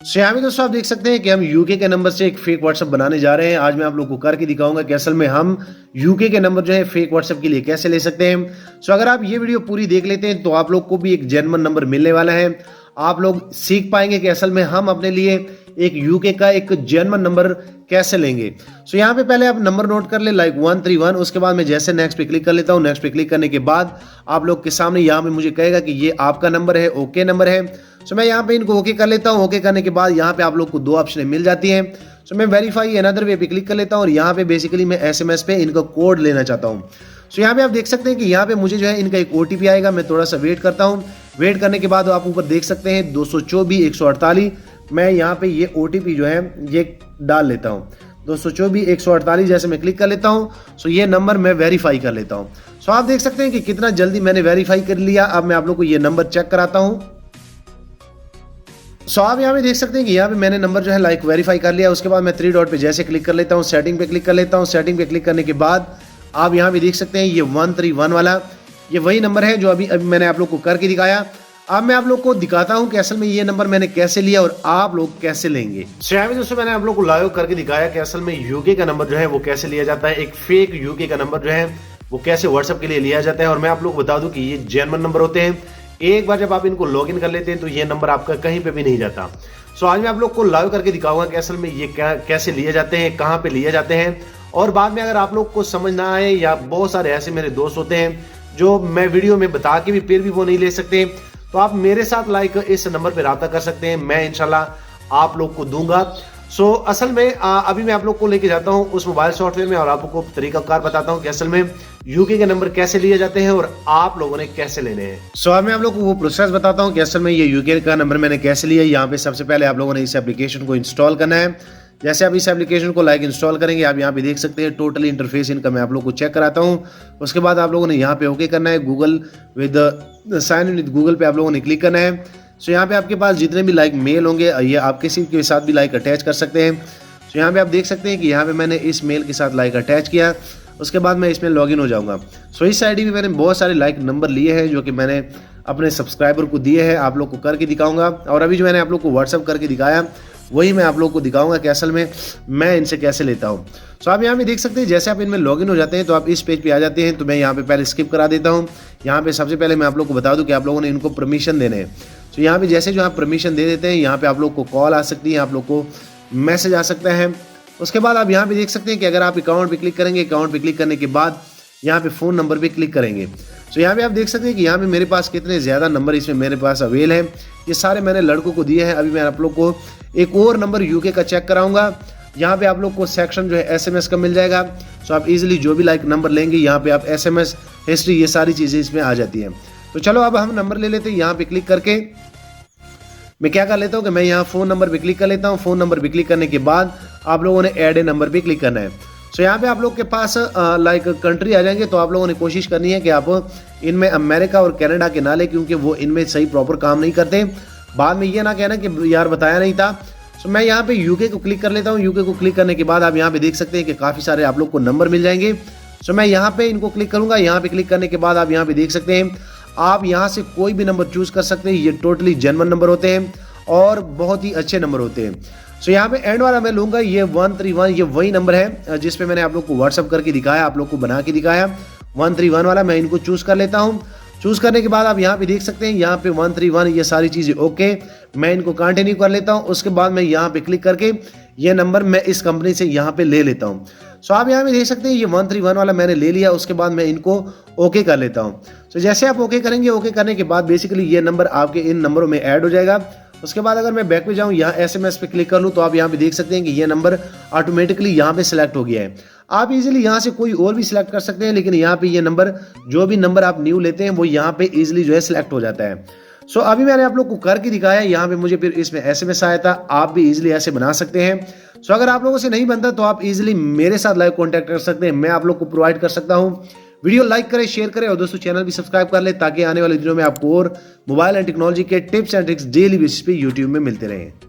सो यहाँ पे दोस्तों आप देख सकते हैं कि हम यूके के नंबर से एक फेक व्हाट्सएप बनाने जा रहे हैं। आज मैं आप लोगों को करके दिखाऊंगा कि असल में हम यूके के नंबर जो है फेक व्हाट्सएप के लिए कैसे ले सकते हैं। सो अगर आप ये वीडियो पूरी देख लेते हैं तो आप लोग को भी एक जेन्युइन नंबर मिलने वाला है। आप लोग सीख पाएंगे कि असल में हम अपने लिए एक यूके का एक जेन्युइन नंबर कैसे लेंगे। सो यहाँ पे पहले आप नंबर नोट कर ले लाइक 131। उसके बाद मैं जैसे नेक्स्ट पे क्लिक कर लेता हूँ। नेक्स्ट पे क्लिक करने के बाद आप लोग के सामने यहाँ पे मुझे कहेगा कि ये आपका नंबर है, ओके नंबर है। सो मैं यहाँ पे इनको ओके कर लेता हूँ। ओके करने के बाद यहाँ पे आप लोग को दो ऑप्शन मिल जाती हैं। सो मैं वेरीफाई अनदर वे पे क्लिक कर लेता हूँ और यहाँ पे बेसिकली मैं एसएमएस पे इनका कोड लेना चाहता हूँ। सो यहाँ पे आप देख सकते हैं कि यहाँ पे मुझे जो है इनका एक ओटीपी आएगा। मैं थोड़ा सा वेट करता हूँ। वेट करने के बाद आप ऊपर देख सकते हैं 224-148। मैं यहाँ पे ये ओटीपी जो है ये डाल लेता हूँ 224-148। जैसे मैं क्लिक कर लेता हूँ सो ये नंबर मैं वेरीफाई कर लेता हूँ। सो आप देख सकते हैं कि कितना जल्दी मैंने वेरीफाई कर लिया। अब मैं आप लोग को ये नंबर चेक कराता हूँ। सो आप यहाँ पे देख सकते हैं कि यहाँ पे मैंने नंबर जो है लाइक वेरीफाई कर लिया। उसके बाद मैं 3 डॉट पे जैसे क्लिक कर लेता हूँ, सेटिंग पे क्लिक कर लेता हूँ। सेटिंग पे क्लिक करने के बाद आप यहाँ पे देख सकते हैं ये 131 वाला ये वही नंबर है जो अभी मैंने आप लोग को करके दिखाया। अब मैं आप लोग को दिखाता हूं कि असल में ये नंबर मैंने कैसे लिया और आप लोग कैसे लेंगे। दोस्तों मैंने आप लोग को लाइव करके दिखाया कि असल में यूके का नंबर जो है वो कैसे लिया जाता है। एक फेक यूके का नंबर जो है वो कैसे व्हाट्सएप के लिए लिया जाता है। और मैं आप लोग को बता दूं कि ये जेन्युइन नंबर होते हैं। एक बार जब आप इनको लॉग इन कर लेते हैं तो ये नंबर आपका कहीं पे भी नहीं जाता। सो आज मैं आप लोग को लाइव करके दिखाऊंगा कि असल में ये कैसे लिए जाते हैं, कहाँ पे लिए जाते हैं। और बाद में अगर आप लोग को समझ ना आए या बहुत सारे ऐसे मेरे दोस्त होते हैं जो मैं वीडियो में बता के भी फिर भी वो नहीं ले सकते, तो आप मेरे साथ लाइक इस नंबर पे राब्ता कर सकते हैं। मैं इंशाल्लाह आप लोग को दूंगा। सो असल में अभी मैं आप लोग को लेके जाता हूं उस मोबाइल सॉफ्टवेयर में और आपको तरीकाकार बताता हूं कि असल में यूके के नंबर कैसे लिए जाते हैं और आप लोगों ने कैसे लेने हैं। सो अब मैं आप लोग को वो प्रोसेस बताता हूं कि असल में ये यूके का नंबर मैंने कैसे लिया। यहाँ पे सबसे पहले आप लोगों ने इस एप्लीकेशन को इंस्टॉल करना है। जैसे आप इस एप्लीकेशन को लाइक इंस्टॉल करेंगे आप यहाँ पे देख सकते हैं टोटली इंटरफेस इनका मैं आप लोग को चेक कराता हूँ। उसके बाद आप लोगों ने यहाँ पे ओके करना है। Google with sign in with Google पे आप लोगों ने क्लिक करना है। सो यहाँ पे आपके पास जितने भी लाइक मेल होंगे ये आप किसी के साथ भी लाइक अटैच कर सकते हैं। सो यहाँ पे आप देख सकते हैं कि यहाँ पे मैंने इस मेल के साथ लाइक अटैच किया। उसके बाद मैं इसमें लॉगिन हो जाऊँगा। सो इस आईडी में मैंने बहुत सारे लाइक नंबर लिए हैं जो कि मैंने अपने सब्सक्राइबर को दिए हैं। आप लोग को करके दिखाऊंगा और अभी जो मैंने आप लोग को व्हाट्सअप करके दिखाया वही मैं आप लोग को दिखाऊंगा कि असल में मैं इनसे कैसे लेता हूं। सो आप यहाँ पे देख सकते हैं जैसे आप इनमें लॉगिन हो जाते हैं तो आप इस पेज पे आ जाते हैं। तो मैं यहाँ पे पहले स्किप करा देता हूँ। यहाँ पे सबसे पहले मैं आप लोग को बता दूं कि आप लोगों ने इनको परमिशन देने हैं। तो यहाँ पे जैसे जो आप परमिशन दे देते हैं यहाँ पे आप लोग को कॉल आ सकती है, आप लोग को मैसेज आ सकता है। उसके बाद आप यहाँ पे देख सकते हैं कि अगर आप अकाउंट पे क्लिक करेंगे, अकाउंट पे क्लिक करने के बाद यहाँ पे फ़ोन नंबर पे क्लिक करेंगे। सो यहाँ पे आप देख सकते हैं कि यहाँ पे मेरे पास कितने ज़्यादा नंबर इसमें मेरे पास अवेल हैं। ये सारे मैंने लड़कों को दिए हैं। अभी मैं आप लोग को एक और नंबर यूके का चेक कराऊंगा। यहाँ पे आप लोग को सेक्शन जो है एसएमएस का मिल जाएगा। सो आप इजीली जो भी लाइक नंबर लेंगे यहाँ पे आप एसएमएस हिस्ट्री ये सारी चीज़ें इसमें आ जाती हैं। तो चलो अब हम नंबर ले लेते हैं। यहाँ पे क्लिक करके मैं क्या कर लेता हूँ कि मैं यहाँ फ़ोन नंबर पे क्लिक कर लेता हूँ। फ़ोन नंबर पे क्लिक करने के बाद आप लोगों ने ऐड ए नंबर पे क्लिक करना है। सो यहाँ पे आप लोग के पास लाइक कंट्री आ जाएंगे। तो आप लोगों ने कोशिश करनी है कि आप इनमें अमेरिका और कनाडा के ना लें क्योंकि वो इनमें सही प्रॉपर काम नहीं करते। बाद में ये ना कहना कि यार बताया नहीं था। सो मैं यहाँ पे यूके को क्लिक कर लेता हूँ। यूके को क्लिक करने के बाद आप यहाँ पे देख सकते हैं कि काफ़ी सारे आप लोग को नंबर मिल जाएंगे। सो मैं यहाँ पे इनको क्लिक करूँगा। यहाँ पे क्लिक करने के बाद आप यहाँ पे देख सकते हैं आप यहाँ से कोई भी नंबर चूज़ कर सकते हैं। ये टोटली जेन्युइन नंबर होते हैं और बहुत ही अच्छे नंबर होते हैं। सो यहाँ पे एंड वाला मैं लूँगा ये 131 ये वही नंबर है जिस पे मैंने आप लोग को व्हाट्सअप करके दिखाया, आप लोग को बना के दिखाया 131 वाला। मैं इनको चूज़ कर लेता हूँ। चूज़ करने के बाद आप यहाँ पे देख सकते हैं यहाँ पे 131 ये सारी चीज़ें ओके। मैं इनको कंटिन्यू कर लेता हूँ। उसके बाद मैं यहाँ पे क्लिक करके ये नंबर मैं इस कंपनी से यहाँ पे ले लेता हूँ। सो आप यहाँ पे देख सकते हैं ये 131 वाला मैंने ले लिया। उसके बाद मैं इनको ओके कर लेता हूँ। सो जैसे आप ओके करेंगे, ओके करने के बाद बेसिकली ये नंबर आपके इन नंबरों में ऐड हो जाएगा। उसके बाद अगर मैं बैक पे जाऊँ यहाँ एसएमएस पे क्लिक कर लूँ तो आप यहाँ पे देख सकते हैं कि ये नंबर ऑटोमेटिकली यहाँ पे सिलेक्ट हो गया है। आप इजीली यहाँ से कोई और भी सिलेक्ट कर सकते हैं लेकिन यहाँ पे ये नंबर जो भी नंबर आप न्यू लेते हैं वो यहाँ पे इजीली जो है सिलेक्ट हो जाता है। सो अभी मैंने आप लोग को करके दिखाया। यहाँ पे मुझे फिर इसमें एसएमएस आया था। आप भी इजीली ऐसे बना सकते हैं। सो अगर आप लोगों से नहीं बनता तो आप इजीली मेरे साथ लाइव कॉन्टैक्ट कर सकते हैं। मैं आप लोग को प्रोवाइड कर सकता हूँ। वीडियो लाइक करें, शेयर करें और दोस्तों चैनल भी सब्सक्राइब कर लें ताकि आने वाले दिनों में आपको और मोबाइल एंड टेक्नोलॉजी के tips and tricks daily basis पे यूट्यूब में मिलते रहें।